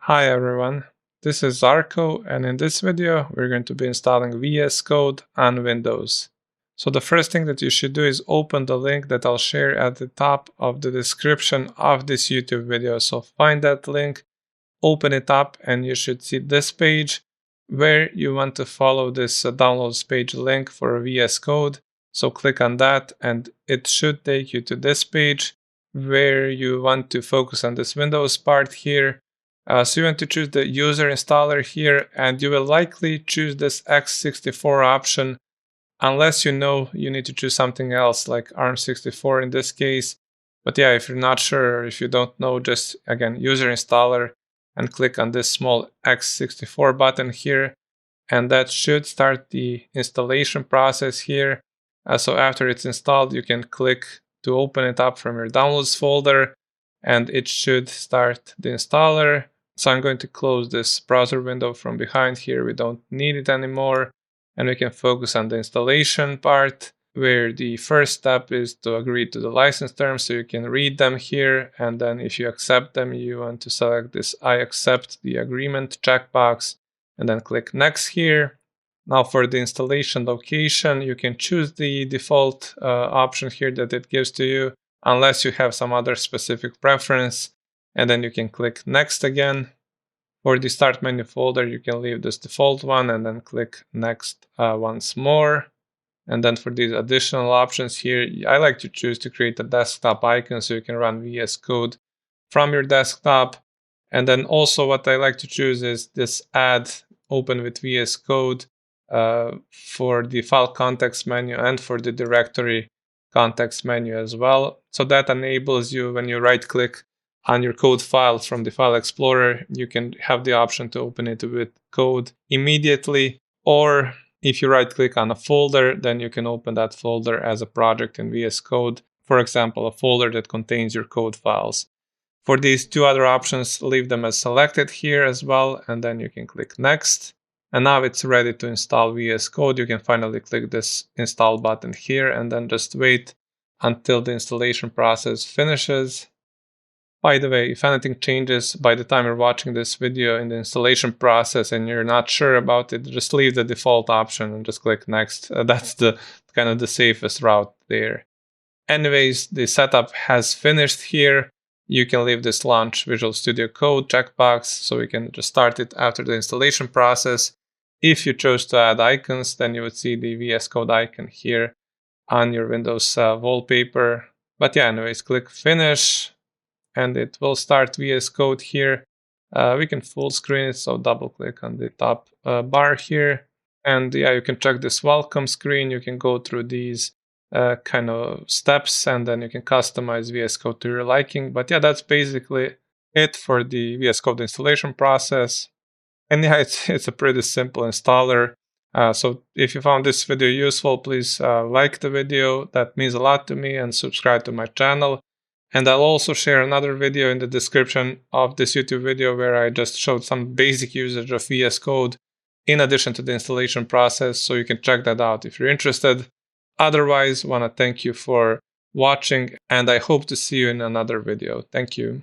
Hi everyone, this is Zarko, and in this video we're going to be installing VS Code on Windows. So the first thing that you should do is open the link that I'll share at the top of the description of this YouTube video. So find that link, open it up, and you should see this page where you want to follow this downloads page link for VS Code. So click on that and it should take you to this page where you want to focus on this Windows part here. So you want to choose the user installer here, and you will likely choose this x64 option unless you know you need to choose something else like ARM64 in this case. But yeah, if you're not sure or if you don't know, just again user installer and click on this small x64 button here, and that should start the installation process here. So after it's installed, you can click to open it up from your downloads folder and it should start the installer. So I'm going to close this browser window from behind here. We don't need it anymore. And we can focus on the installation part, where the first step is to agree to the license terms. So you can read them here. And then if you accept them, you want to select this I accept the agreement checkbox and then click next here. Now for the installation location, you can choose the default option here that it gives to you, unless you have some other specific preference. And then you can click next again. For the start menu folder, you can leave this default one and then click next once more. And then for these additional options here, I like to choose to create a desktop icon so you can run VS Code from your desktop. And then also what I like to choose is this add open with VS Code for the file context menu and for the directory context menu as well. So that enables you, when you right click on your code file from the file explorer, you can have the option to open it with code immediately. Or if you right click on a folder, then you can open that folder as a project in VS Code. For example, a folder that contains your code files. For these two other options, leave them as selected here as well, and then you can click next. And now it's ready to install VS Code. You can finally click this install button here and then just wait until the installation process finishes. By the way, if anything changes by the time you're watching this video in the installation process and you're not sure about it, just leave the default option and just click next. That's the kind of the safest route there. Anyways, the setup has finished here. You can leave this launch Visual Studio Code checkbox so we can just start it after the installation process. If you chose to add icons, then you would see the VS Code icon here on your Windows wallpaper. But yeah, anyways, click finish and it will start VS Code here. We can full screen it, so double click on the top bar here. And yeah, you can check this welcome screen. You can go through these kind of steps and then you can customize VS Code to your liking. But yeah, that's basically it for the VS Code installation process. And yeah, it's a pretty simple installer. So if you found this video useful, please like the video. That means a lot to me, and subscribe to my channel. And I'll also share another video in the description of this YouTube video where I just showed some basic usage of VS Code in addition to the installation process. So you can check that out if you're interested. Otherwise, I want to thank you for watching, and I hope to see you in another video. Thank you.